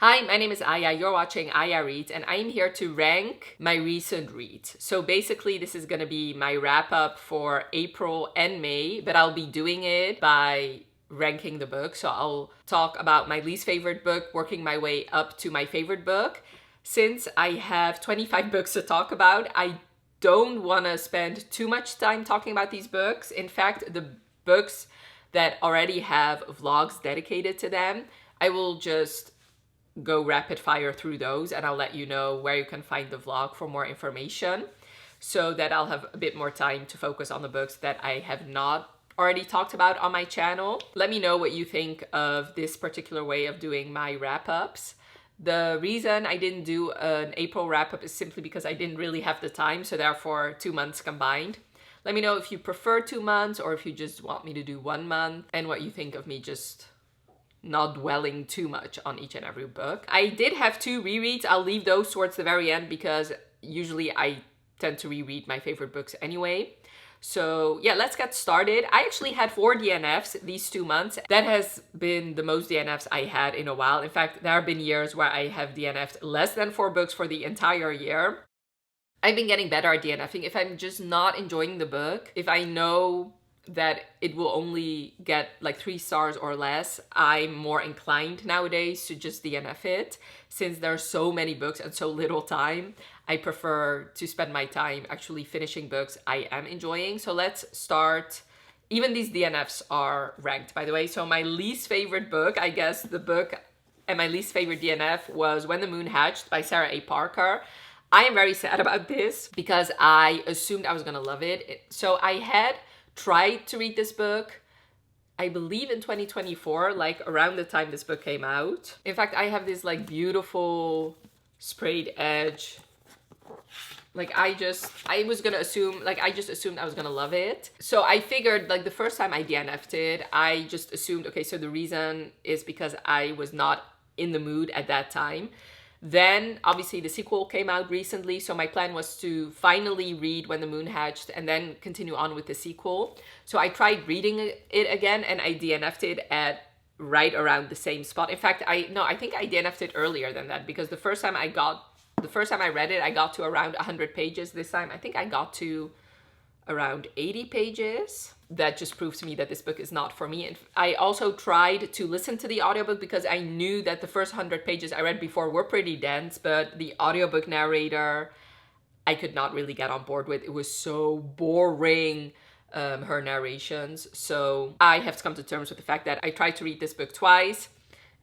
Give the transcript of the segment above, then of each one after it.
Hi, my name is Aya. You're watching Aya Reads, and I'm here to rank my recent reads. So basically, this is going to be my wrap up for April and May, but I'll be doing it by ranking the book. So I'll talk about my least favorite book, working my way up to my favorite book. Since I have 25 books to talk about, I don't want to spend too much time talking about these books. In fact, the books that already have vlogs dedicated to them, I will just go rapid fire through those, and I'll let you know where you can find the vlog for more information, so that I'll have a bit more time to focus on the books that I have not already talked about on my channel. Let me know what you think of this particular way of doing my wrap-ups. The reason I didn't do an April wrap-up is simply because I didn't really have the time, so therefore 2 months combined. Let me know if you prefer 2 months or if you just want me to do 1 month, and what you think of me just not dwelling too much on each and every book. I did have 2 rereads. I'll leave those towards the very end because usually I tend to reread my favorite books anyway. So yeah, let's get started. I actually had 4 DNFs these 2 months. That has been the most DNFs I had in a while. In fact, there have been years where I have DNF'd less than 4 books for the entire year. I've been getting better at DNFing. If I'm just not enjoying the book, if I know that it will only get like 3 stars or less, I'm more inclined nowadays to just DNF it. Since there are so many books and so little time, I prefer to spend my time actually finishing books I am enjoying. So let's start. Even these DNFs are ranked, by the way. So my least favorite book, I guess the book and my least favorite DNF was When the Moon Hatched by Sarah A. Parker. I am very sad about this because I assumed I was gonna love it. So I had tried to read this book, I believe in 2024, like around the time this book came out. In fact, I have this like beautiful sprayed edge. Like I just assumed I was gonna love it. So I figured like the first time I DNF'd it, I just assumed, okay, so the reason is because I was not in the mood at that time. Then obviously the sequel came out recently, so my plan was to finally read When the Moon Hatched and then continue on with the sequel. So I tried reading it again and I DNF'd it at right around the same spot. In fact, I think I DNF'd it earlier than that, because the first time I read it, I got to around 100 pages. This time I think I got to around 80 pages. That just proves to me that this book is not for me. And I also tried to listen to the audiobook because I knew that the first 100 pages I read before were pretty dense, but the audiobook narrator I could not really get on board with. It was so boring, her narrations. So I have to come to terms with the fact that I tried to read this book twice,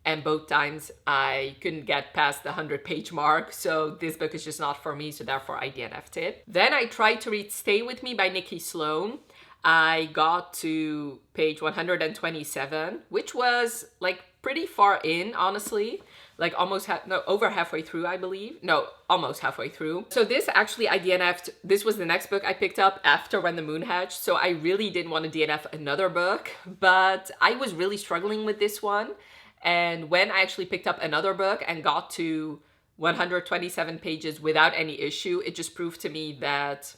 and both times I couldn't get past the 100-page mark. So this book is just not for me, so therefore I DNF'd it. Then I tried to read Stay With Me by Nikki Sloan. I got to page 127, which was like pretty far in, honestly. Like over halfway through, I believe. No, almost halfway through. So this actually I DNF'd. This was the next book I picked up after When the Moon Hatched. So I really didn't want to DNF another book, but I was really struggling with this one. And when I actually picked up another book and got to 127 pages without any issue, it just proved to me that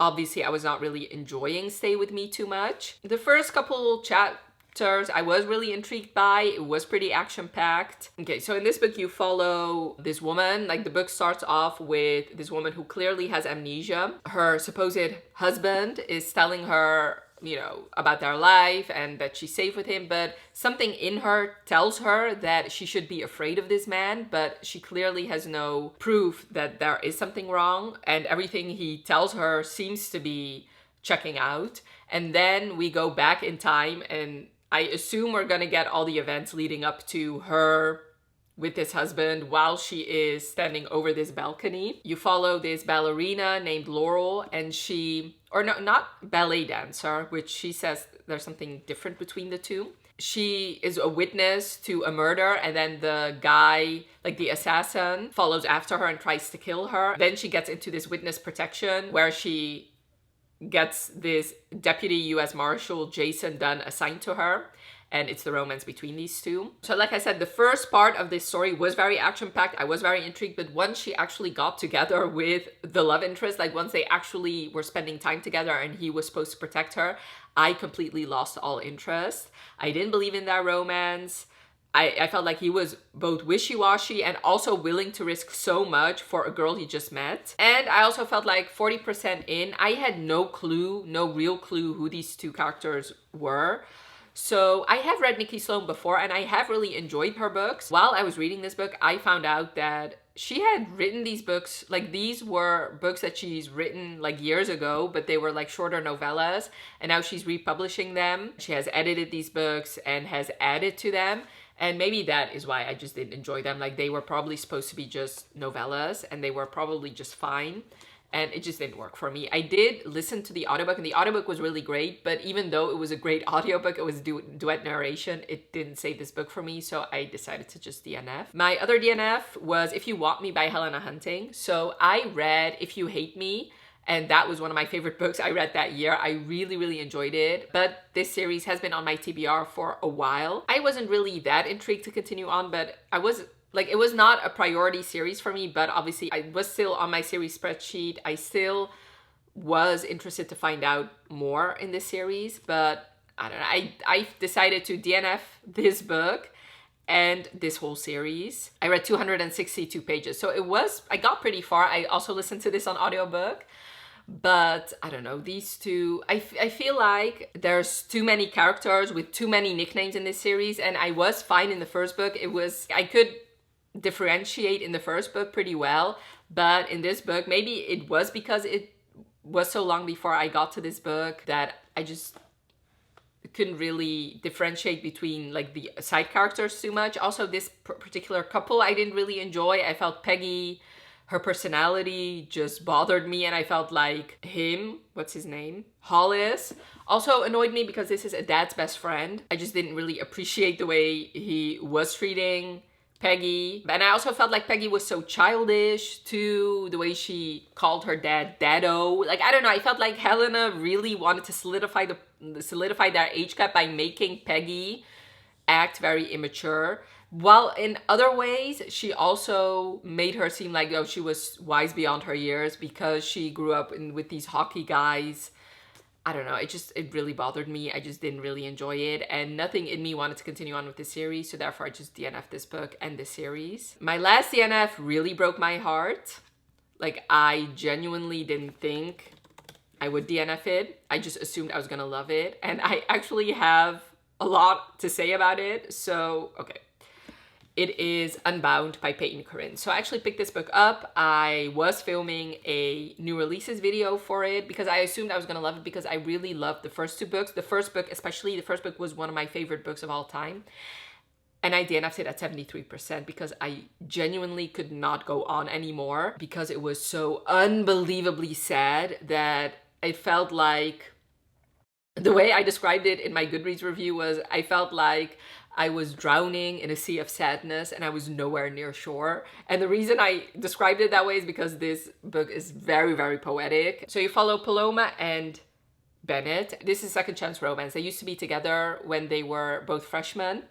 obviously I was not really enjoying Stay With Me too much. The first couple chapters I was really intrigued by. It was pretty action-packed. Okay, so in this book you follow this woman. Like the book starts off with this woman who clearly has amnesia. Her supposed husband is telling her, you know, about their life and that she's safe with him, but something in her tells her that she should be afraid of this man, but she clearly has no proof that there is something wrong, and everything he tells her seems to be checking out. And then we go back in time, and I assume we're gonna get all the events leading up to her with this husband while she is standing over this balcony. You follow this ballerina named Laurel, and not ballet dancer, which she says there's something different between the two. She is a witness to a murder, and then the guy, like the assassin, follows after her and tries to kill her. Then she gets into this witness protection where she gets this deputy U.S. Marshal, Jason Dunn, assigned to her. And it's the romance between these two. So like I said, the first part of this story was very action-packed. I was very intrigued, but once she actually got together with the love interest, like once they actually were spending time together and he was supposed to protect her, I completely lost all interest. I didn't believe in that romance. I felt like he was both wishy-washy and also willing to risk so much for a girl he just met. And I also felt like 40% in, I had no clue, no real clue who these two characters were. So I have read Nikki Sloan before and I have really enjoyed her books. While I was reading this book, I found out that she had written these books, like these were books that she's written like years ago, but they were like shorter novellas, and now she's republishing them. She has edited these books and has added to them, and maybe that is why I just didn't enjoy them. Like they were probably supposed to be just novellas and they were probably just fine. And it just didn't work for me. I did listen to the audiobook and the audiobook was really great, but even though it was a great audiobook, it was duet narration, it didn't save this book for me, so I decided to just DNF. My other DNF was If You Want Me by Helena Hunting. So I read If You Hate Me, and that was one of my favorite books I read that year. I really, really enjoyed it, but this series has been on my TBR for a while. I wasn't really that intrigued to continue on, but I was like, it was not a priority series for me, but obviously I was still on my series spreadsheet. I still was interested to find out more in this series, but I don't know. I decided to DNF this book and this whole series. I read 262 pages, so I got pretty far. I also listened to this on audiobook, but I don't know, these two, I feel like there's too many characters with too many nicknames in this series, and I was fine in the first book. I could differentiate in the first book pretty well, but in this book, maybe it was because it was so long before I got to this book that I just couldn't really differentiate between like the side characters too much. Also, this particular couple I didn't really enjoy. I felt Peggy, her personality just bothered me, and I felt like what's his name? Hollis, also annoyed me because this is a dad's best friend. I just didn't really appreciate the way he was treating Peggy. And I also felt like Peggy was so childish too, the way she called her dad Daddo. Like, I don't know, I felt like Helena really wanted to solidify that age gap by making Peggy act very immature. While in other ways, she also made her seem like, oh, she was wise beyond her years because she grew up with these hockey guys. I don't know, it really bothered me. I just didn't really enjoy it, and nothing in me wanted to continue on with this series, so therefore I just DNF'd this book and this series. My last DNF really broke my heart. Like, I genuinely didn't think I would DNF it. I just assumed I was gonna love it, and I actually have a lot to say about it, so okay. It is Unbound by Peyton Corinne. So I actually picked this book up. I was filming a new releases video for it because I assumed I was gonna love it because I really loved the first two books. The first book was one of my favorite books of all time. And I DNF'd it at 73% because I genuinely could not go on anymore because it was so unbelievably sad that it felt like, the way I described it in my Goodreads review was, I felt like I was drowning in a sea of sadness and I was nowhere near shore. And the reason I described it that way is because this book is very, very poetic. So you follow Paloma and Bennett. This is second chance romance. They used to be together when they were both freshmen,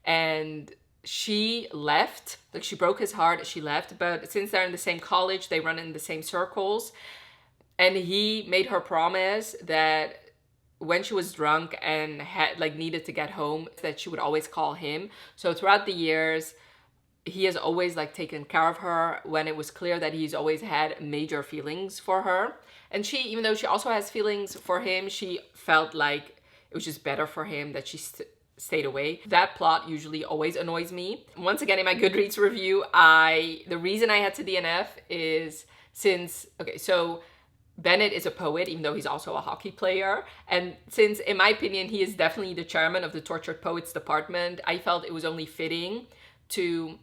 and she left, like she broke his heart, she left, but since they're in the same college, they run in the same circles, and he made her promise that when she was drunk and needed to get home, that she would always call him. So throughout the years, he has always taken care of her when it was clear that he's always had major feelings for her. And she, even though she also has feelings for him, she felt like it was just better for him that she stayed away. That plot usually always annoys me. Once again, in my Goodreads review, the reason I had to DNF is so Bennett is a poet, even though he's also a hockey player. And since, in my opinion, he is definitely the chairman of the Tortured Poets department, I felt it was only fitting to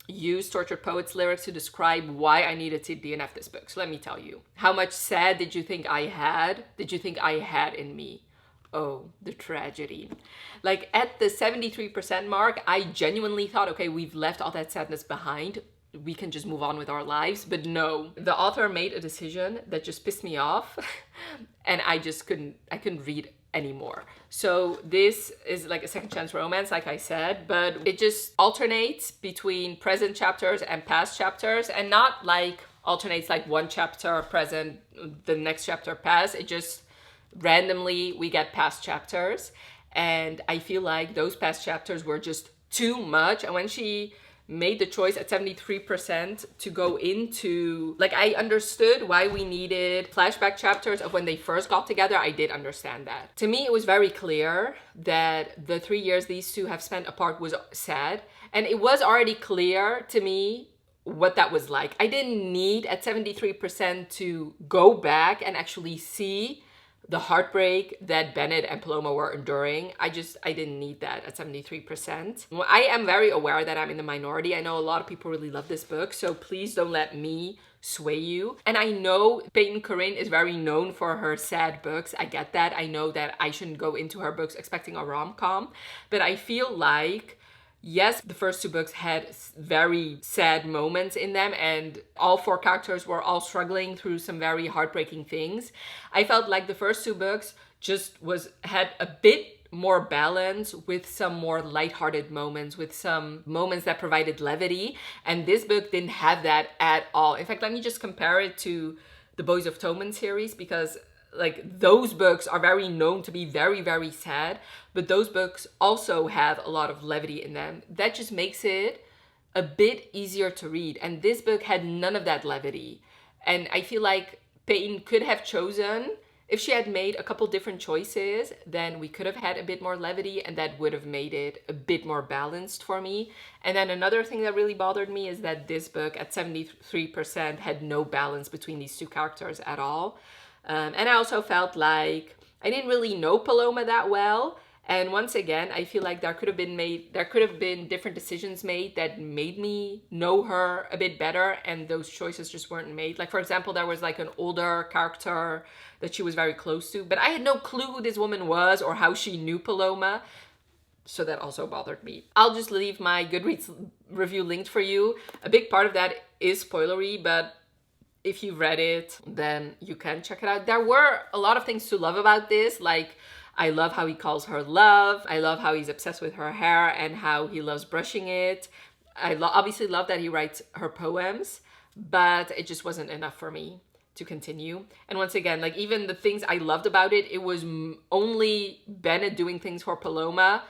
use Tortured Poets lyrics to describe why I needed to DNF this book. So let me tell you. How much sad did you think I had? Did you think I had in me? Oh, the tragedy. Like, at the 73% mark, I genuinely thought, okay, we've left all that sadness behind. We can just move on with our lives. But no, the author made a decision that just pissed me off and I couldn't read anymore. So this is like a second chance romance, like I said, but it just alternates between present chapters and past chapters, and not like alternates like one chapter present, the next chapter past. It just randomly we get past chapters, and I feel like those past chapters were just too much. And when she made the choice at 73% to go into, like, I understood why we needed flashback chapters of when they first got together. I did understand that. To me, it was very clear that the 3 years these two have spent apart was sad. And it was already clear to me what that was like. I didn't need at 73% to go back and actually see the heartbreak that Bennett and Paloma were enduring. I didn't need that at 73%. Well, I am very aware that I'm in the minority. I know a lot of people really love this book, so please don't let me sway you. And I know Peyton Corinne is very known for her sad books. I get that. I know that I shouldn't go into her books expecting a rom-com, but I feel like, yes, the first two books had very sad moments in them, and all four characters were all struggling through some very heartbreaking things. I felt like the first two books just had a bit more balance, with some more lighthearted moments, with some moments that provided levity. And this book didn't have that at all. In fact, let me just compare it to the Boys of Toman series, because like those books are very known to be very, very sad, but those books also have a lot of levity in them. That just makes it a bit easier to read. And this book had none of that levity. And I feel like Peyton could have chosen, if she had made a couple different choices, then we could have had a bit more levity, and that would have made it a bit more balanced for me. And then another thing that really bothered me is that this book at 73% had no balance between these two characters at all. And I also felt like I didn't really know Paloma that well. And once again, I feel like there could have been different decisions made that made me know her a bit better, and those choices just weren't made. Like, for example, there was like an older character that she was very close to, but I had no clue who this woman was or how she knew Paloma. So that also bothered me. I'll just leave my Goodreads review linked for you. A big part of that is spoilery, but if you've read it, then you can check it out. There were a lot of things to love about this. Like, I love how he calls her love. I love how he's obsessed with her hair and how he loves brushing it. I obviously love that he writes her poems, but it just wasn't enough for me to continue. And once again, like, even the things I loved about it, it was only Bennett doing things for Paloma,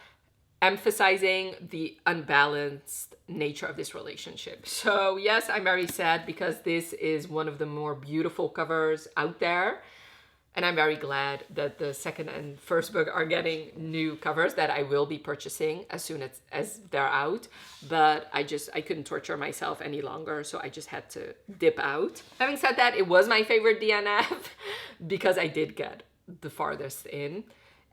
emphasizing the unbalanced nature of this relationship. So yes, I'm very sad because this is one of the more beautiful covers out there. And I'm very glad that the second and first book are getting new covers that I will be purchasing as soon as they're out. But I couldn't torture myself any longer, so I just had to dip out. Having said that, it was my favorite DNF because I did get the farthest in.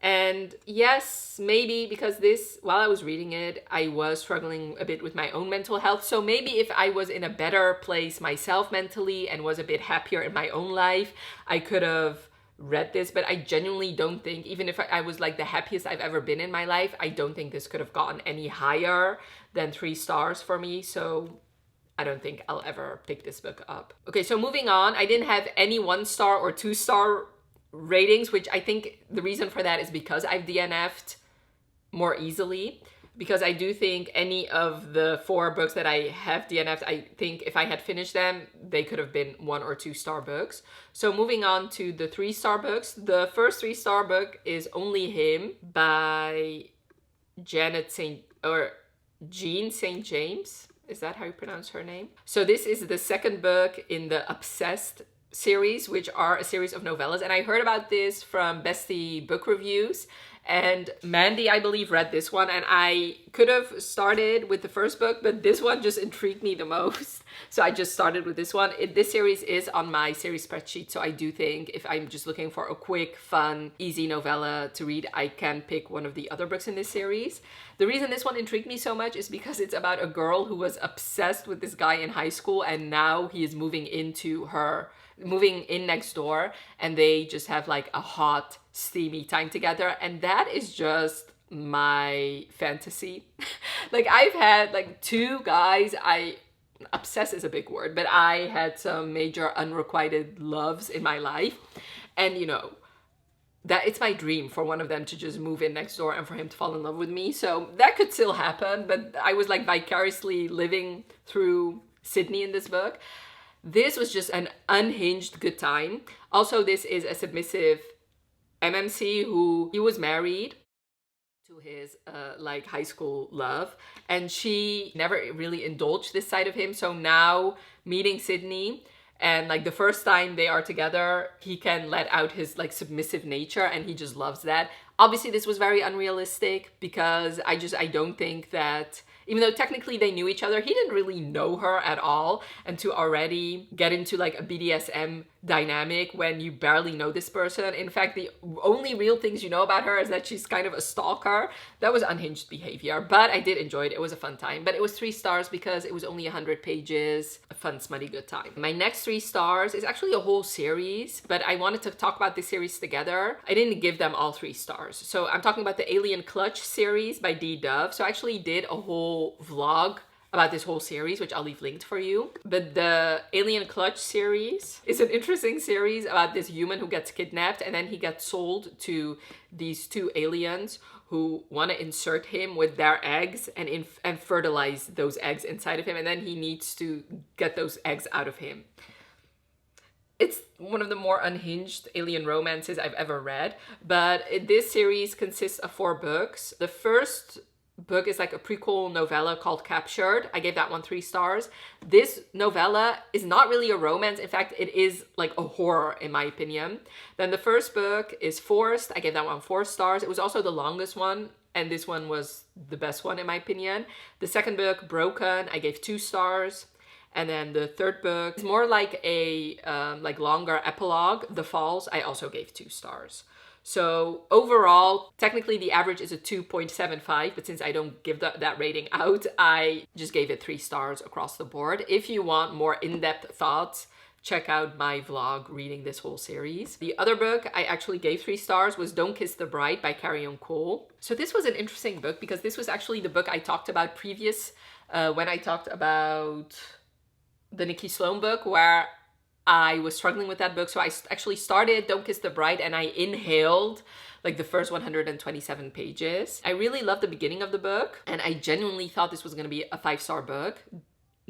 And yes, maybe because while I was reading it, I was struggling a bit with my own mental health. So maybe if I was in a better place myself mentally and was a bit happier in my own life, I could have read this. But I genuinely don't think, even if I was like the happiest I've ever been in my life, I don't think this could have gotten any higher than 3 stars for me. So I don't think I'll ever pick this book up. Okay, so moving on, I didn't have any 1-star or 2-star ratings, which I think the reason for that is because I've DNF'd more easily. Because I do think any of the 4 books that I have DNF'd, I think if I had finished them, they could have been 1 or 2-star books. So moving on to the 3-star books. The first 3-star book is Only Him by Jean St. James. Is that how you pronounce her name? So this is the second book in the Obsessed series, which are a series of novellas. And I heard about this from Bestie Book Reviews. And Mandy, I believe, read this one, and I could have started with the first book, but this one just intrigued me the most. So I just started with this one. This series is on my series spreadsheet, so I do think if I'm just looking for a quick, fun, easy novella to read, I can pick one of the other books in this series. The reason this one intrigued me so much is because it's about a girl who was obsessed with this guy in high school, and now he is moving in next door, and they just have like a hot, steamy time together. And that is just my fantasy. Like, I've had like 2 guys, obsess is a big word, but I had some major unrequited loves in my life. And you know, that it's my dream for one of them to just move in next door and for him to fall in love with me. So that could still happen, but I was like vicariously living through Sydney in this book. This was just an unhinged good time. Also, this is a submissive MMC he was married to his like high school love, and she never really indulged this side of him. So now meeting Sydney, and like the first time they are together, he can let out his like submissive nature, and he just loves that. Obviously this was very unrealistic because I don't think that, even though technically they knew each other, he didn't really know her at all. And to already get into like a BDSM dynamic when you barely know this person. In fact, the only real things you know about her is that she's kind of a stalker. That was unhinged behavior, but I did enjoy it. It was a fun time, but it was 3 stars because it was only 100 pages. A fun, smutty, good time. My next 3 stars is actually a whole series, but I wanted to talk about this series together. I didn't give them all 3 stars. So I'm talking about the Alien Clutch series by D. Dove. So I actually did a whole vlog about this whole series, which I'll leave linked for you. But the Alien Clutch series is an interesting series about this human who gets kidnapped, and then he gets sold to these 2 aliens who want to insert him with their eggs and fertilize those eggs inside of him, and then he needs to get those eggs out of him. It's one of the more unhinged alien romances I've ever read, but this series consists of 4 books. The first book is like a prequel novella called Captured. I gave that one 3 stars. This novella is not really a romance. In fact, it is like a horror in my opinion. Then the first book is Forced. I gave that one 4 stars. It was also the longest one, and this one was the best one in my opinion. The second book, Broken, I gave 2 stars. And then the third book is more like a like longer epilogue, The Falls. I also gave 2 stars. So overall, technically the average is a 2.75, but since I don't give that rating out, I just gave it 3 stars across the board. If you want more in-depth thoughts, check out my vlog reading this whole series. The other book I actually gave 3 stars was Don't Kiss the Bride by Carrie Cole. So this was an interesting book because this was actually the book I talked about when I talked about the Nikki Sloan book, where I was struggling with that book. So I actually started Don't Kiss the Bride and I inhaled like the first 127 pages. I really loved the beginning of the book, and I genuinely thought this was going to be a 5-star book,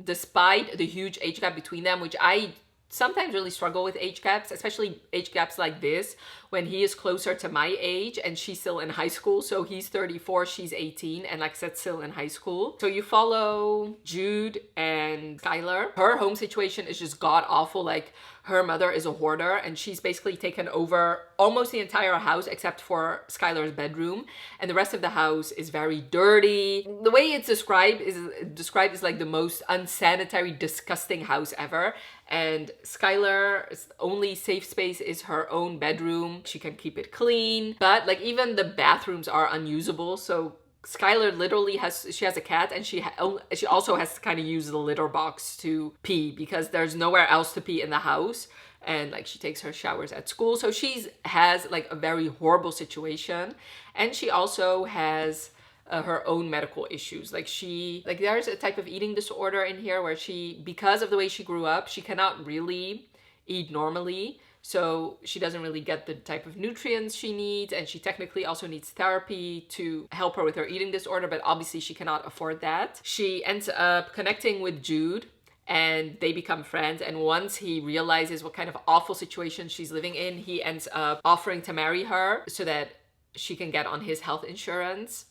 despite the huge age gap between them, which I sometimes really struggle with age gaps, especially age gaps like this, when he is closer to my age and she's still in high school. So he's 34, she's 18, and like I said, still in high school. So you follow Jude and Skylar. Her home situation is just god awful. Like, her mother is a hoarder and she's basically taken over almost the entire house except for Skylar's bedroom, and the rest of the house is very dirty. The way it's described is like the most unsanitary, disgusting house ever. And Skylar's only safe space is her own bedroom. She can keep it clean, but like even the bathrooms are unusable. So Skylar literally has a cat, and she also has to kind of use the litter box to pee because there's nowhere else to pee in the house. And like she takes her showers at school. So has like a very horrible situation. And she also has her own medical issues. Like there's a type of eating disorder in here where because of the way she grew up, she cannot really eat normally. So she doesn't really get the type of nutrients she needs, and she technically also needs therapy to help her with her eating disorder, but obviously she cannot afford that. She ends up connecting with Jude and they become friends, and once he realizes what kind of awful situation she's living in, he ends up offering to marry her so that she can get on his health insurance,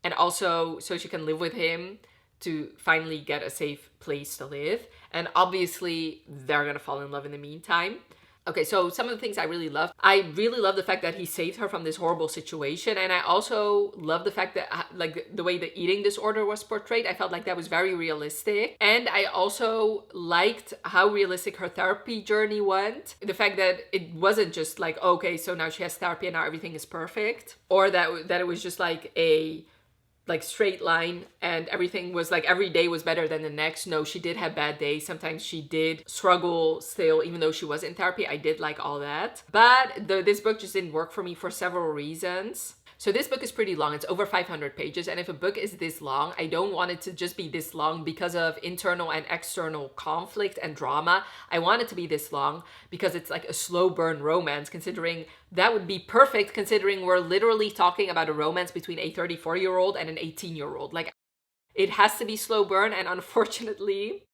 and also so she can live with him to finally get a safe place to live. And obviously they're gonna fall in love in the meantime. Okay, so some of the things I really love the fact that he saved her from this horrible situation. And I also love the fact that like the way the eating disorder was portrayed. I felt like that was very realistic. And I also liked how realistic her therapy journey went. The fact that it wasn't just like, okay, so now she has therapy and now everything is perfect. Or that it was just like a straight line and everything was like every day was better than the next. No, she did have bad days. Sometimes she did struggle still, even though she was in therapy. I did like all that. But this book just didn't work for me for several reasons. So this book is pretty long. It's over 500 pages. And if a book is this long, I don't want it to just be this long because of internal and external conflict and drama. I want it to be this long because it's like a slow burn romance, considering that would be perfect considering we're literally talking about a romance between a 34-year-old and an 18-year-old. Like, it has to be slow burn, and unfortunately,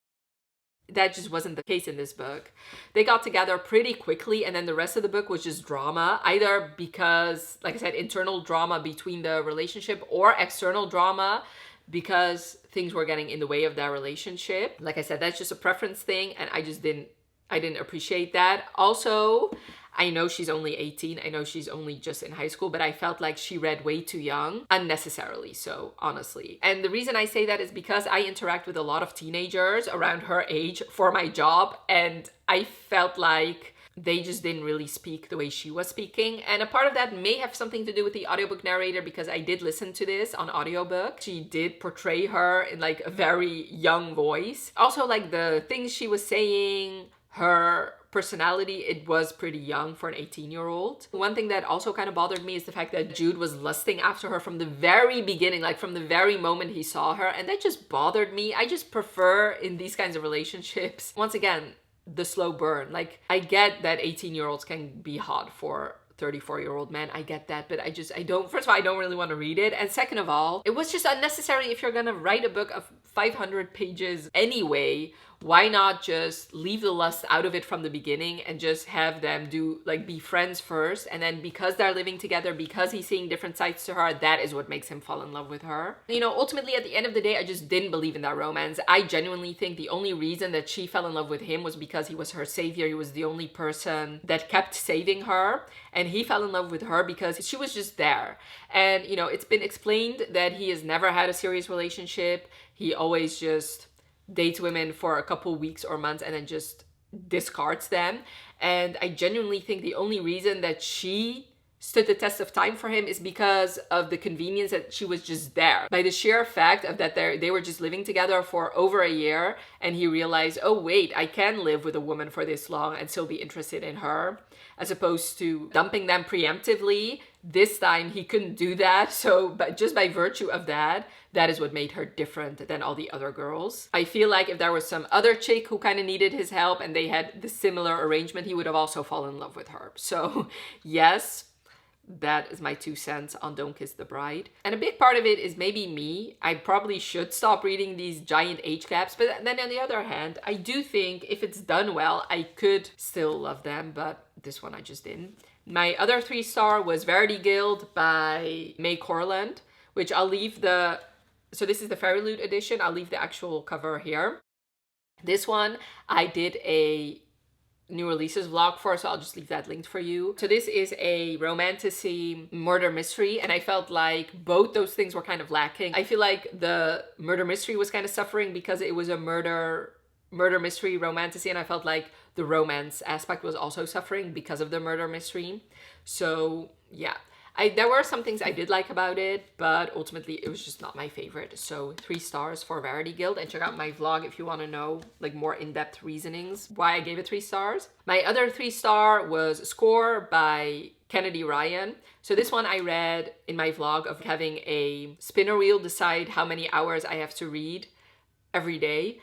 that just wasn't the case in this book. They got together pretty quickly, and then the rest of the book was just drama, either because, like I said, internal drama between the relationship, or external drama because things were getting in the way of their relationship. Like I said, that's just a preference thing, and I didn't appreciate that. Also, I know she's only 18. I know she's only just in high school, but I felt like she read way too young, unnecessarily so, honestly. And the reason I say that is because I interact with a lot of teenagers around her age for my job, and I felt like they just didn't really speak the way she was speaking. And a part of that may have something to do with the audiobook narrator, because I did listen to this on audiobook. She did portray her in like a very young voice. Also, like the things she was saying, her personality, it was pretty young for an 18-year-old. One thing that also kind of bothered me is the fact that Jude was lusting after her from the very beginning, like from the very moment he saw her, and that just bothered me. I just prefer in these kinds of relationships, once again, the slow burn. Like, I get that 18-year-olds can be hot for 34-year-old men. I get that, but first of all, I don't really want to read it. And second of all, it was just unnecessary. If you're gonna write a book of 500 pages anyway, why not just leave the lust out of it from the beginning and just have them be friends first, and then because they're living together, because he's seeing different sides to her, that is what makes him fall in love with her. You know, ultimately at the end of the day, I just didn't believe in that romance. I genuinely think the only reason that she fell in love with him was because he was her savior. He was the only person that kept saving her, and he fell in love with her because she was just there. And you know, it's been explained that he has never had a serious relationship. He always just dates women for a couple weeks or months and then just discards them. And I genuinely think the only reason that she stood the test of time for him is because of the convenience that she was just there. By the sheer fact of that they were just living together for over a year, and he realized, oh wait, I can live with a woman for this long and still be interested in her, as opposed to dumping them preemptively. This time he couldn't do that, but just by virtue of that, that is what made her different than all the other girls. I feel like if there was some other chick who kind of needed his help and they had the similar arrangement, he would have also fallen in love with her. So yes, that is my 2 cents on Don't Kiss the Bride. And a big part of it is maybe me. I probably should stop reading these giant age gaps, but then on the other hand, I do think if it's done well, I could still love them, but this one I just didn't. My other 3-star was Verity Guild by May Corland, which I'll leave so this is the Fairy Loot edition. I'll leave the actual cover here. This one, I did a new releases vlog for, so I'll just leave that linked for you. So this is a romantasy murder mystery, and I felt like both those things were kind of lacking. I feel like the murder mystery was kind of suffering because it was a murder mystery romantasy, and I felt like the romance aspect was also suffering because of the murder mystery. So yeah, there were some things I did like about it, but ultimately it was just not my favorite. So 3 stars for Verity Guild, and check out my vlog if you want to know like more in-depth reasonings why I gave it 3 stars. My other 3-star was Score by Kennedy Ryan. So this one I read in my vlog of having a spinner wheel decide how many hours I have to read every day.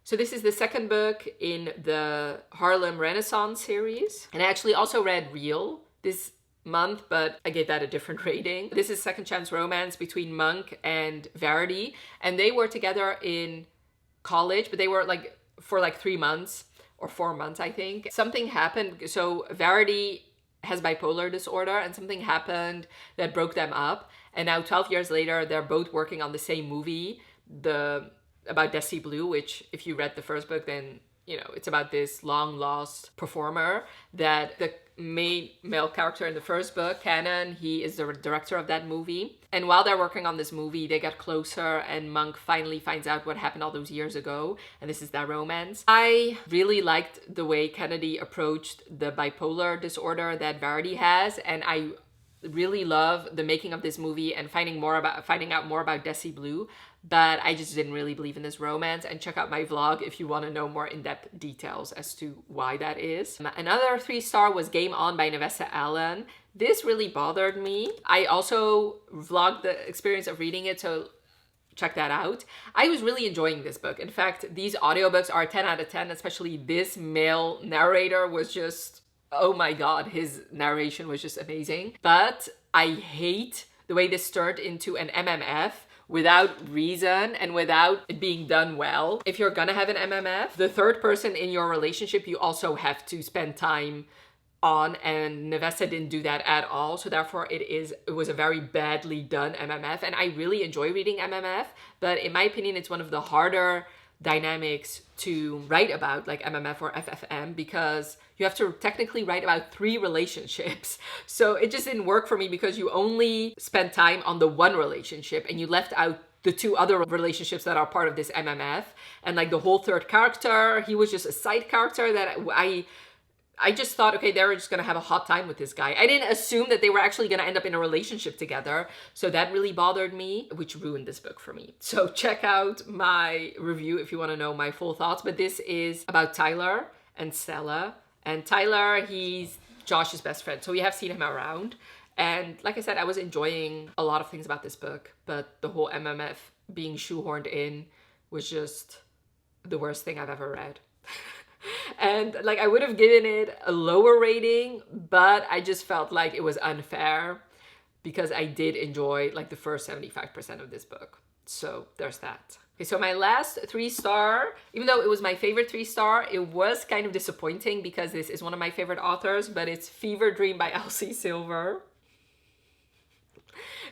So this is the second book in the Harlem Renaissance series. And I actually also read Real this month, but I gave that a different rating. This is second chance romance between Monk and Verity, and they were together in college, but they were like for like 3 months or 4 months, I think. Something happened. So Verity has bipolar disorder, and something happened that broke them up. And now 12 years later, they're both working on the same movie, about Desi Blue, which if you read the first book, then you know, it's about this long lost performer that the main male character in the first book, Canon, he is the director of that movie. And while they're working on this movie, they get closer, and Monk finally finds out what happened all those years ago, and this is their romance. I really liked the way Kennedy approached the bipolar disorder that Verity has, and I really love the making of this movie and finding out more about Desi Blue, but I just didn't really believe in this romance. And check out my vlog if you want to know more in-depth details as to why that is. Another 3-star was Game On by Nevessa Allen. This really bothered me. I also vlogged the experience of reading it, so check that out. I was really enjoying this book. In fact, these audiobooks are 10 out of 10, especially this male narrator was just, oh my god, his narration was just amazing. But I hate the way this turned into an MMF without reason and without it being done well. If you're gonna have an MMF, the third person in your relationship, you also have to spend time on, and Nevesta didn't do that at all. So therefore it was a very badly done MMF, and I really enjoy reading MMF, but in my opinion it's one of the harder dynamics to write about, like MMF or FFM, because you have to technically write about 3 relationships. So it just didn't work for me because you only spent time on the one relationship and you left out the 2 other relationships that are part of this MMF. And like the whole third character, he was just a side character that I just thought, okay, they were just gonna have a hot time with this guy. I didn't assume that they were actually gonna end up in a relationship together. So that really bothered me, which ruined this book for me. So check out my review if you wanna know my full thoughts. But this is about Tyler and Stella. And Tyler, he's Josh's best friend. So we have seen him around. And like I said, I was enjoying a lot of things about this book, but the whole MMF being shoehorned in was just the worst thing I've ever read. And like I would have given it a lower rating, but I just felt like it was unfair because I did enjoy like the first 75% of this book. So there's that. Okay, so my last 3-star, even though it was my favorite 3-star, it was kind of disappointing because this is one of my favorite authors, but it's Fever Dream by Elsie Silver.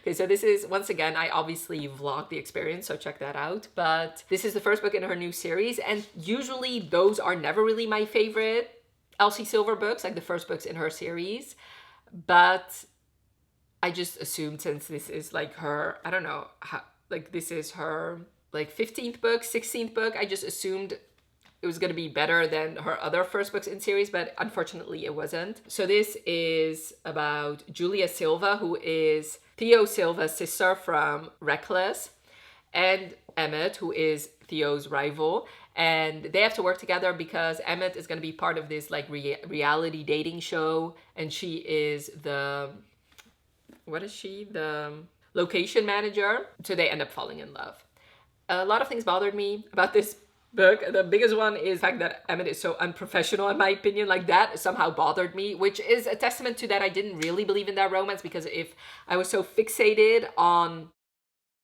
Okay, so this is, once again, I obviously vlogged the experience, so check that out. But this is the first book in her new series, and usually those are never really my favorite Elsie Silver books, like the first books in her series. But I just assumed since this is like her, I don't know, like this is her like 15th book, 16th book, I just assumed it was going to be better than her other first books in series, but unfortunately it wasn't. So this is about Julia Silva, who is Theo Silva's sister from Reckless, and Emmett, who is Theo's rival. And they have to work together because Emmett is going to be part of this like reality dating show, and she is the, what is she? The location manager. So they end up falling in love. A lot of things bothered me about this book. The biggest one is the fact that Emmett is so unprofessional, in my opinion. Like that somehow bothered me, which is a testament to that I didn't really believe in that romance, because if I was so fixated on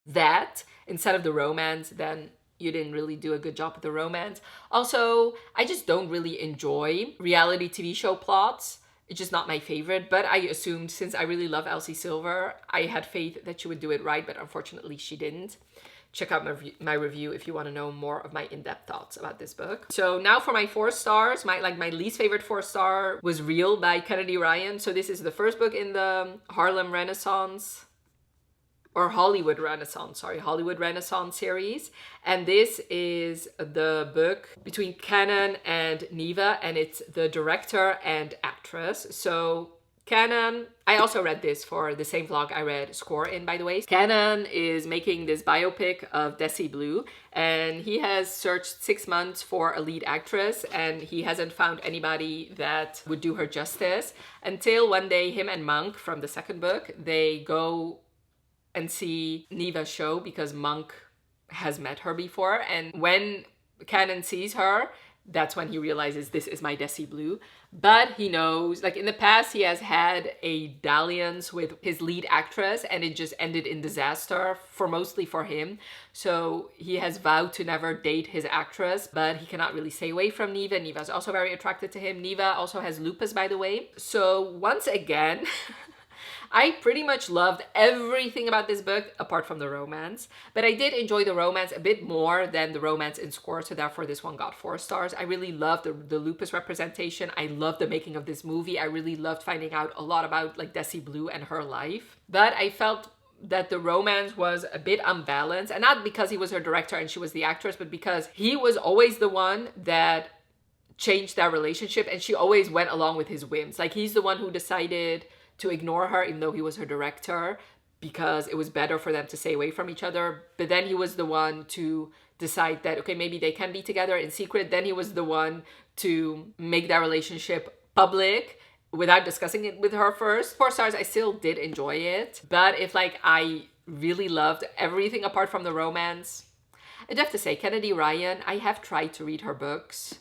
that instead of the romance, then you didn't really do a good job with the romance. Also, I just don't really enjoy reality TV show plots. It's just not my favorite, but I assumed, since I really love Elsie Silver, I had faith that she would do it right, but unfortunately she didn't. Check out my review if you want to know more of my in-depth thoughts about this book. So now for my 4 stars, my least favorite 4-star was Real by Kennedy Ryan. So this is the first book in the Harlem Renaissance, or Hollywood Renaissance series. And this is the book between Canon and Neva, and it's the director and actress. So Canon, I also read this for the same vlog I read Score in, by the way. Canon is making this biopic of Desi Blue, and he has searched 6 months for a lead actress, and he hasn't found anybody that would do her justice until one day him and Monk from the second book, they go and see Neva's show because Monk has met her before. And when Canon sees her, that's when he realizes this is my Desi Blue. But he knows, like in the past, he has had a dalliance with his lead actress and it just ended in disaster, mostly for him. So he has vowed to never date his actress, but he cannot really stay away from Neva. Neva's also very attracted to him. Neva also has lupus, by the way. So once again, I pretty much loved everything about this book apart from the romance, but I did enjoy the romance a bit more than the romance in Score, so therefore this one got 4 stars. I really loved the lupus representation. I loved the making of this movie. I really loved finding out a lot about like Desi Blue and her life, but I felt that the romance was a bit unbalanced, and not because he was her director and she was the actress, but because he was always the one that changed their relationship and she always went along with his whims. Like he's the one who decided to ignore her even though he was her director because it was better for them to stay away from each other. But then he was the one to decide that, okay, maybe they can be together in secret. Then he was the one to make their relationship public without discussing it with her first. 4 stars, I still did enjoy it. But if like I really loved everything apart from the romance, I'd have to say Kennedy Ryan, I have tried to read her books,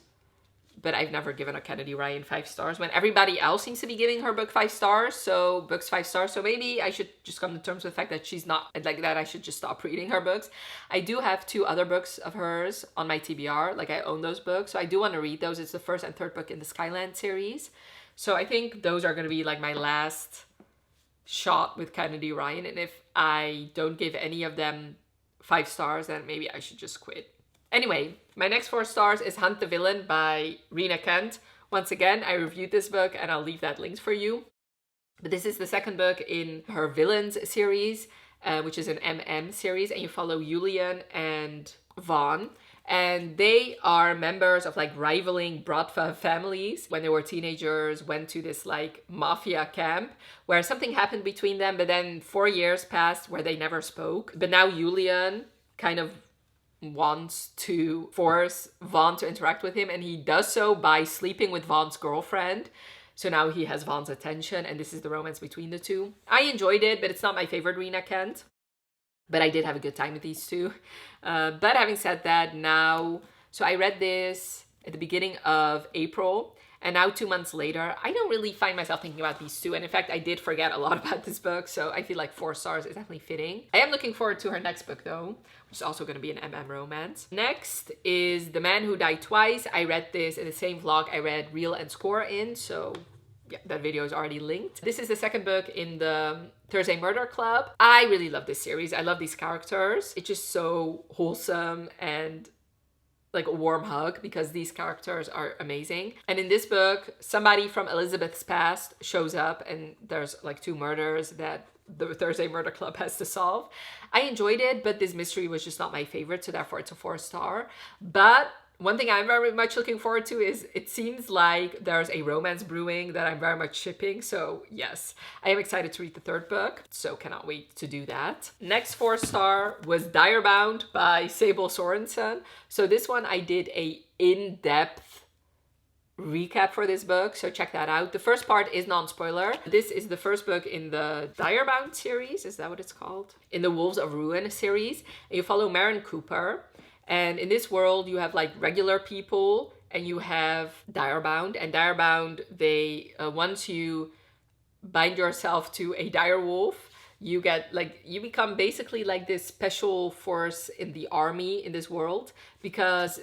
but I've never given a Kennedy Ryan 5 stars when everybody else seems to be giving her book 5 stars. So books 5 stars. So maybe I should just come to terms with the fact that she's not like that. I should just stop reading her books. I do have 2 other books of hers on my TBR. Like, I own those books. So I do want to read those. It's the first and third book in the Skyland series. So I think those are going to be like my last shot with Kennedy Ryan. And if I don't give any of them 5 stars, then maybe I should just quit. Anyway, my next 4 stars is Hunt the Villain by Rena Kent. Once again, I reviewed this book and I'll leave that linked for you. But this is the second book in her Villains series, which is an MM series, and you follow Julian and Vaughn. And they are members of like rivaling Bratva families. When they were teenagers, went to this like mafia camp where something happened between them, but then 4 years passed where they never spoke. But now Julian kind of wants to force Vaughn to interact with him, and he does so by sleeping with Vaughn's girlfriend. So now he has Vaughn's attention, and this is the romance between the two. I enjoyed it, but it's not my favorite Rena Kent. But I did have a good time with these two. But having said that, now, so I read this at the beginning of April, and now 2 months later, I don't really find myself thinking about these two. And in fact, I did forget a lot about this book, so I feel like 4 stars is definitely fitting. I am looking forward to her next book though, which is also going to be an MM romance. Next is The Man Who Died Twice. I read this in the same vlog I read Reel and Score in, so yeah, that video is already linked. This is the second book in the Thursday Murder Club. I really love this series. I love these characters. It's just so wholesome and like a warm hug because these characters are amazing. And in this book, somebody from Elizabeth's past shows up, and there's like 2 murders that the Thursday Murder Club has to solve. I enjoyed it, but this mystery was just not my favorite, so therefore it's a 4 star. But one thing I'm very much looking forward to is it seems like there's a romance brewing that I'm very much shipping. So yes, I am excited to read the third book. So cannot wait to do that. Next 4 star was Direbound by Sable Sorensen. So this one I did a in-depth recap for this book. So check that out. The first part is non-spoiler. This is the first book in the Direbound series. Is that what it's called? In the Wolves of Ruin series. And you follow Maren Cooper. And in this world, you have like regular people and you have Direbound. And Direbound, they, once you bind yourself to a direwolf, you get like, you become basically like this special force in the army in this world, because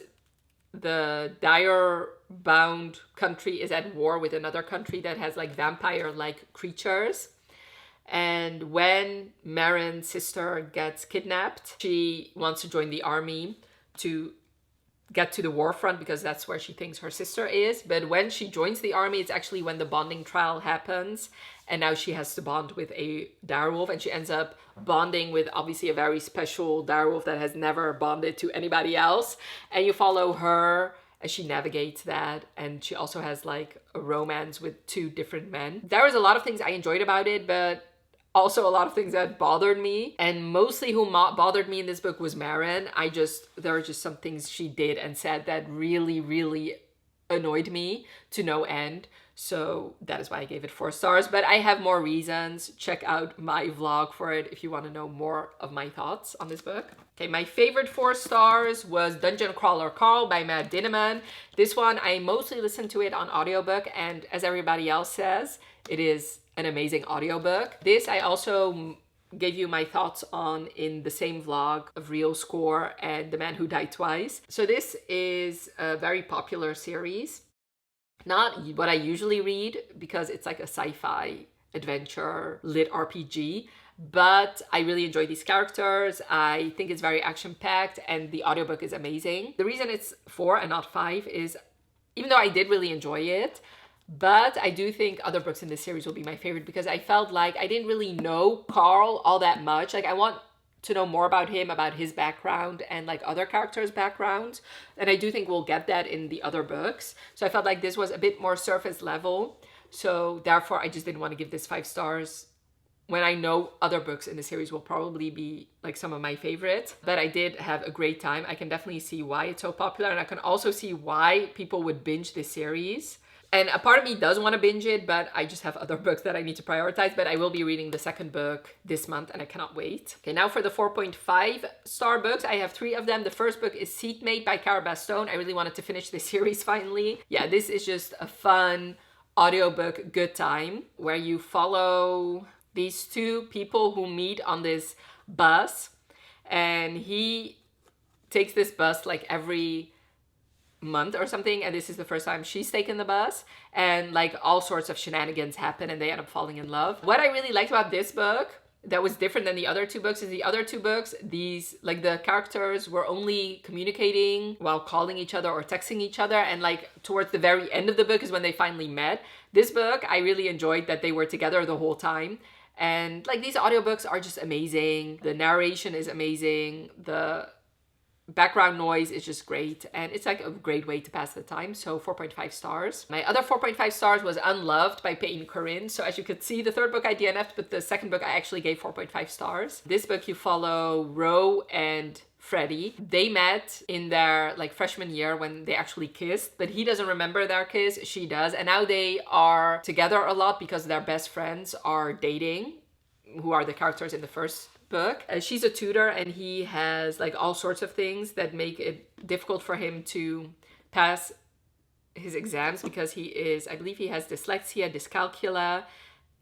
the Direbound country is at war with another country that has like vampire-like creatures. And when Maren's sister gets kidnapped, she wants to join the army to get to the war front because that's where she thinks her sister is. But when she joins the army, it's actually when the bonding trial happens. And now she has to bond with a direwolf, and she ends up bonding with obviously a very special direwolf that has never bonded to anybody else. And you follow her as she navigates that. And she also has like a romance with 2 different men. There was a lot of things I enjoyed about it, but also a lot of things that bothered me. And mostly who bothered me in this book was Maren. There were just some things she did and said that really, really annoyed me to no end. So that is why I gave it 4 stars. But I have more reasons. Check out my vlog for it if you want to know more of my thoughts on this book. Okay, my favorite 4 stars was Dungeon Crawler Carl by Matt Dinneman. This one, I mostly listened to it on audiobook, and as everybody else says, it is an amazing audiobook. This I also gave you my thoughts on in the same vlog of Real Score and The Man Who Died Twice. So this is a very popular series. Not what I usually read because it's like a sci-fi adventure lit RPG, but I really enjoy these characters. I think it's very action-packed and the audiobook is amazing. The reason it's 4 and not 5 is, even though I did really enjoy it, but I do think other books in this series will be my favorite because I felt like I didn't really know Carl all that much. Like I want to know more about him, about his background and like other characters' backgrounds. And I do think we'll get that in the other books. So I felt like this was a bit more surface level. So therefore I just didn't want to give this 5 stars when I know other books in the series will probably be like some of my favorites. But I did have a great time. I can definitely see why it's so popular, and I can also see why people would binge this series. And a part of me does want to binge it, but I just have other books that I need to prioritize. But I will be reading the second book this month and I cannot wait. Okay, now for the 4.5 star books, I have 3 of them. The first book is Seatmate by Cara Bastone. I really wanted to finish this series finally. Yeah, this is just a fun audiobook, good time, where you follow these 2 people who meet on this bus. And he takes this bus like every month or something, and this is the first time she's taken the bus, and like all sorts of shenanigans happen and they end up falling in love. What I really liked about this book that was different than the other 2 books is the other 2 books, these like the characters were only communicating while calling each other or texting each other, and like towards the very end of the book is when they finally met. This book, I really enjoyed that they were together the whole time. And like these audiobooks are just amazing. The narration is amazing. The background noise is just great, and it's like a great way to pass the time. So 4.5 stars. My other 4.5 stars was Unloved by Payne Corinne. So as you could see, the third book I DNF'd, but the second book I actually gave 4.5 stars. This book, you follow Ro and Freddie. They met in their like freshman year when they actually kissed, but he doesn't remember their kiss, she does. And now they are together a lot because their best friends are dating, who are the characters in the first book. She's a tutor and he has like all sorts of things that make it difficult for him to pass his exams because he is, I believe he has dyslexia, dyscalculia,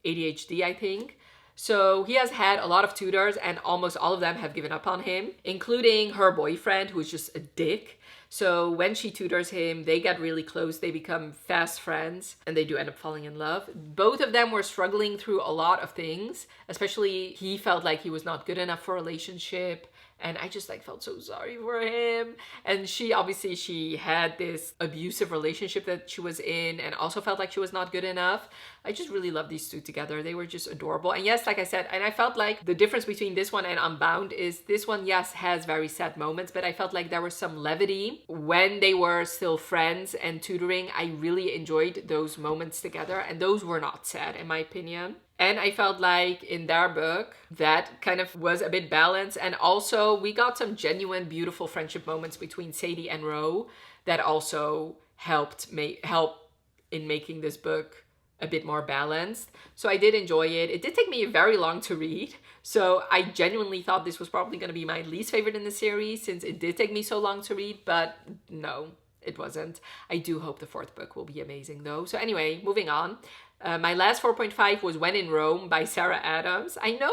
ADHD, I think. So he has had a lot of tutors and almost all of them have given up on him, including her boyfriend, who is just a dick. So when she tutors him, they get really close, they become fast friends, and they do end up falling in love. Both of them were struggling through a lot of things, especially he felt like he was not good enough for a relationship. And I just like felt so sorry for him. And she obviously, she had this abusive relationship that she was in and also felt like she was not good enough. I just really love these 2 together. They were just adorable. And yes, like I said, and I felt like the difference between this one and Unbound is this one, yes, has very sad moments, but I felt like there was some levity when they were still friends and tutoring. I really enjoyed those moments together, and those were not sad in my opinion. And I felt like in their book, that kind of was a bit balanced. And also we got some genuine, beautiful friendship moments between Sadie and Ro that also helped help in making this book a bit more balanced. So I did enjoy it. It did take me very long to read. So I genuinely thought this was probably going to be my least favorite in the series since it did take me so long to read, but no, it wasn't. I do hope the 4th book will be amazing though. So anyway, moving on. My last 4.5 was When in Rome by Sarah Adams. I know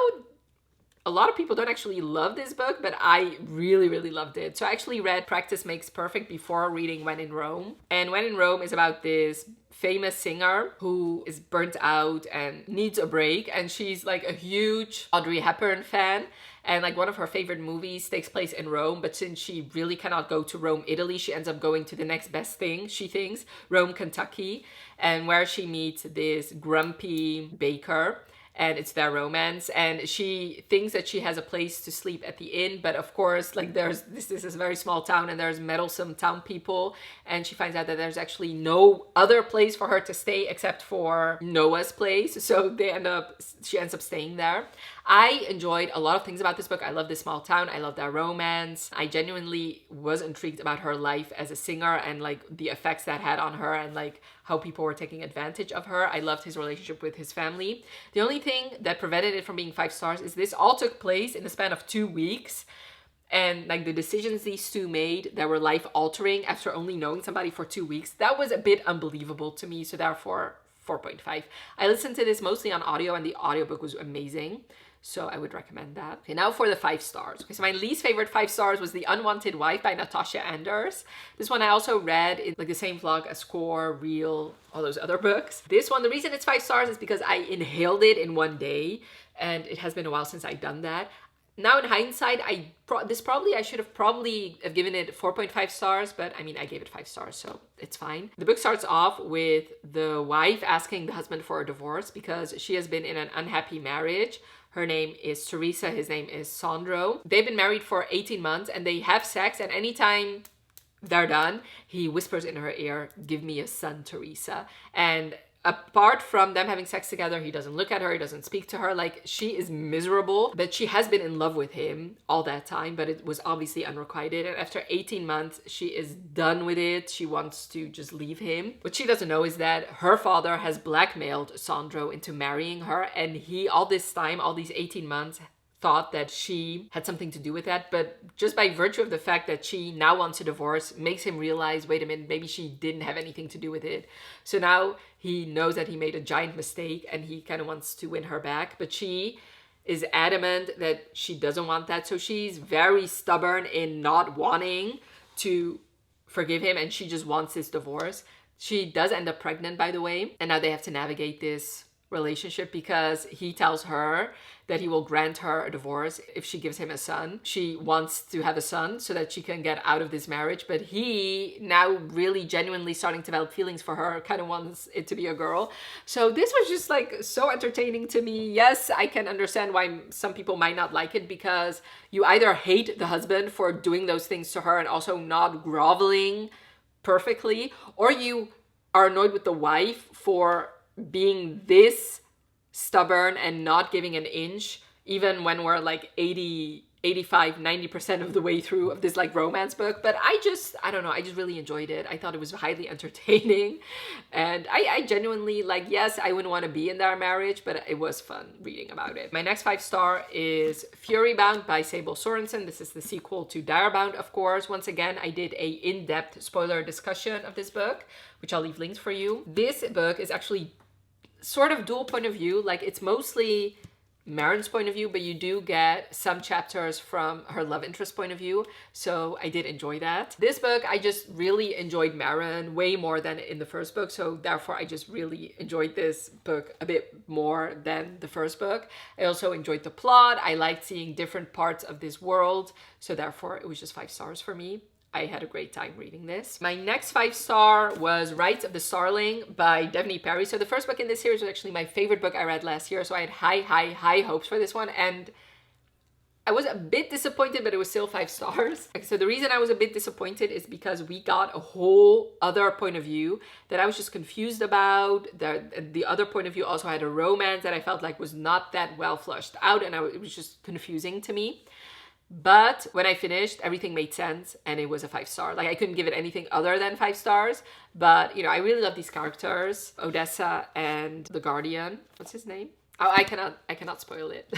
a lot of people don't actually love this book, but I really, really loved it. So I actually read Practice Makes Perfect before reading When in Rome. And When in Rome is about this famous singer who is burnt out and needs a break. And she's like a huge Audrey Hepburn fan. And like one of her favorite movies takes place in Rome, but since she really cannot go to Rome, Italy, she ends up going to the next best thing, she thinks, Rome, Kentucky, and where she meets this grumpy baker. And it's their romance, and she thinks that she has a place to sleep at the inn, but of course, like this is a very small town and there's meddlesome town people, and she finds out that there's actually no other place for her to stay except for Noah's place, so she ends up staying there. I enjoyed a lot of things about this book. I love this small town, I love their romance. I genuinely was intrigued about her life as a singer and like the effects that had on her and like how people were taking advantage of her. I loved his relationship with his family. The only thing that prevented it from being 5 stars is this all took place in the span of 2 weeks. And like the decisions these 2 made that were life altering after only knowing somebody for 2 weeks, that was a bit unbelievable to me. So therefore 4.5. I listened to this mostly on audio and the audiobook was amazing. So I would recommend that. Okay, now for the 5 stars. Okay, so my least favorite 5 stars was The Unwanted Wife by Natasha Anders. This one I also read in like the same vlog as Score, Real, all those other books. This one, the reason it's 5 stars is because I inhaled it in one day, and it has been a while since I've done that. Now in hindsight, I should have probably given it 4.5 stars, but I mean, I gave it 5 stars, so it's fine. The book starts off with the wife asking the husband for a divorce because she has been in an unhappy marriage. Her name is Teresa, his name is Sandro. They've been married for 18 months and they have sex, and anytime they're done, he whispers in her ear, "Give me a son, Teresa." And apart from them having sex together, he doesn't look at her, he doesn't speak to her. Like, she is miserable, but she has been in love with him all that time, but it was obviously unrequited. And after 18 months, she is done with it. She wants to just leave him. What she doesn't know is that her father has blackmailed Sandro into marrying her, and he, all this time, all these 18 months, thought that she had something to do with that, but just by virtue of the fact that she now wants a divorce makes him realize, wait a minute, maybe she didn't have anything to do with it. So now he knows that he made a giant mistake and he kind of wants to win her back, but she is adamant that she doesn't want that. So she's very stubborn in not wanting to forgive him, and she just wants this divorce. She does end up pregnant, by the way, and now they have to navigate this relationship because he tells her that he will grant her a divorce if she gives him a son. She wants to have a son so that she can get out of this marriage, but he, now really genuinely starting to develop feelings for her, kind of wants it to be a girl. So this was just like so entertaining to me. Yes, I can understand why some people might not like it, because you either hate the husband for doing those things to her and also not groveling perfectly, or you are annoyed with the wife for being this stubborn and not giving an inch, even when we're like 80, 85, 90% of the way through of this like romance book. But I don't know, I just really enjoyed it. I thought it was highly entertaining, and I genuinely, like, yes, I wouldn't want to be in their marriage, but it was fun reading about it. My next 5-star is Furybound by Sable Sorensen. This is the sequel to Direbound, of course. Once again, I did a in-depth spoiler discussion of this book, which I'll leave links for you. This book is actually sort of dual point of view. Like, it's mostly Marin's point of view, but you do get some chapters from her love interest point of view. So I did enjoy that. This book, I just really enjoyed Marin way more than in the first book. So therefore, I just really enjoyed this book a bit more than the first book. I also enjoyed the plot. I liked seeing different parts of this world. So therefore, it was just 5 stars for me. I had a great time reading this. My next 5-star was Rites of the Starling by Devney Perry. So the first book in this series was actually my favorite book I read last year. So I had high hopes for this one. And I was a bit disappointed, but it was still 5 stars. So the reason I was a bit disappointed is because we got a whole other point of view that I was just confused about. The other point of view also had a romance that I felt like was not that well flushed out, and it was just confusing to me. But when I finished, everything made sense and it was a 5-star. Like, I couldn't give it anything other than 5 stars. But, you know, I really love these characters, Odessa and the Guardian. What's his name? Oh, I cannot spoil it.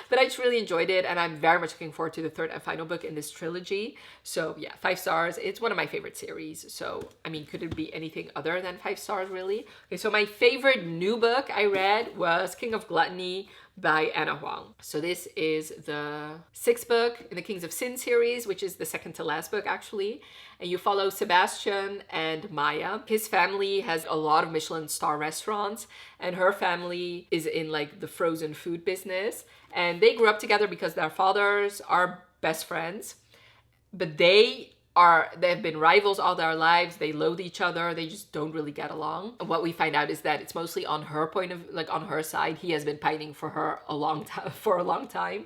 But I just really enjoyed it, and I'm very much looking forward to the 3rd and final book in this trilogy. So yeah, 5 stars. It's one of my favorite series. So, I mean, could it be anything other than 5 stars, really? Okay, so my favorite new book I read was King of Gluttony by Anna Huang. So this is the 6th book in the Kings of Sin series, which is the second to last book, actually. And you follow Sebastian and Maya. His family has a lot of Michelin star restaurants, and her family is in like the frozen food business. And they grew up together because their fathers are best friends, but they have been rivals all their lives. They loathe each other. They just don't really get along. And what we find out is that it's mostly on her on her side. He has been pining for her for a long time.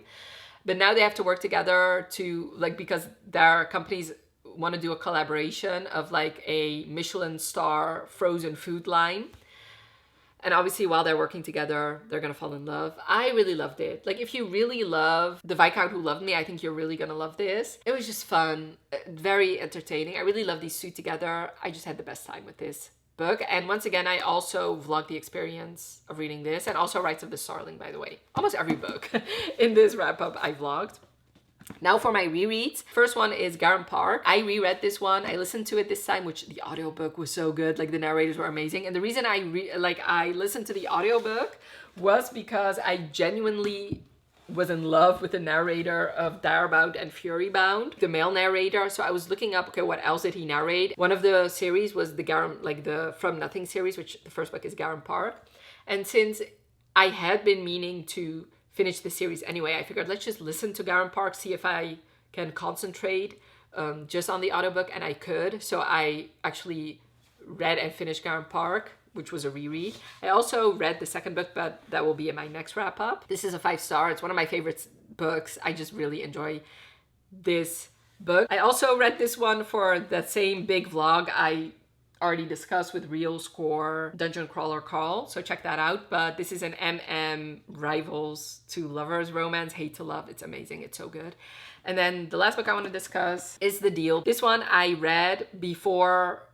But now they have to work together to, like, because their companies want to do a collaboration of like a Michelin star frozen food line. And obviously, while they're working together, they're going to fall in love. I really loved it. Like, if you really love The Viscount Who Loved Me, I think you're really going to love this. It was just fun, very entertaining. I really love these two together. I just had the best time with this book. And once again, I also vlogged the experience of reading this, and also Rites of the Starling, by the way. Almost every book in this wrap-up I vlogged. Now for my rereads. First one is Garum Park. I reread this one. I listened to it this time, which the audiobook was so good. Like, the narrators were amazing. And the reason I listened to the audiobook was because I genuinely was in love with the narrator of Direbound and Furybound, the male narrator. So I was looking up, okay, what else did he narrate? One of the series was the From Nothing series, which the first book is Garum Park. And since I had been meaning to finish the series anyway, I figured let's just listen to Garum Park, see if I can concentrate just on the audiobook, and I could. So I actually read and finished Garum Park, which was a reread. I also read the second book, but that will be in my next wrap-up. This is a 5-star. It's one of my favorite books. I just really enjoy this book. I also read this one for that same big vlog I already discussed with Real Score Dungeon Crawler Call, so check that out. But this is an rivals to lovers romance, hate to love. It's amazing. It's so good. And then the last book I want to discuss is The Deal. This one I read before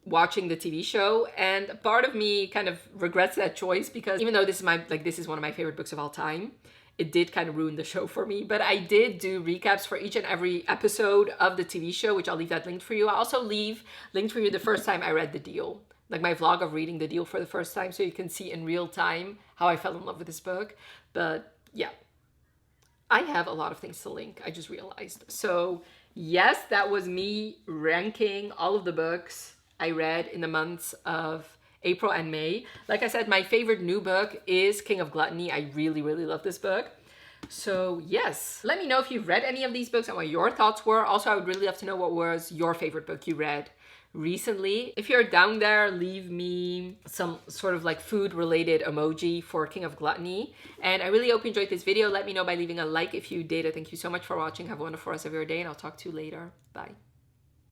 watching the TV show, and part of me kind of regrets that choice, because even though this is one of my favorite books of all time, it did kind of ruin the show for me. But I did do recaps for each and every episode of the TV show, which I'll leave that linked for you. I'll also leave linked for you the first time I read The Deal, like my vlog of reading The Deal for the first time, so you can see in real time how I fell in love with this book. But yeah, I have a lot of things to link, I just realized. So yes, that was me ranking all of the books I read in the months of April and May. Like I said, my favorite new book is King of Gluttony. I really, really love this book. So yes, let me know if you've read any of these books and what your thoughts were. Also, I would really love to know what was your favorite book you read recently. If you're down there, leave me some sort of like food related emoji for King of Gluttony. And I really hope you enjoyed this video. Let me know by leaving a like if you did. Thank you so much for watching. Have a wonderful rest of your day, and I'll talk to you later. Bye.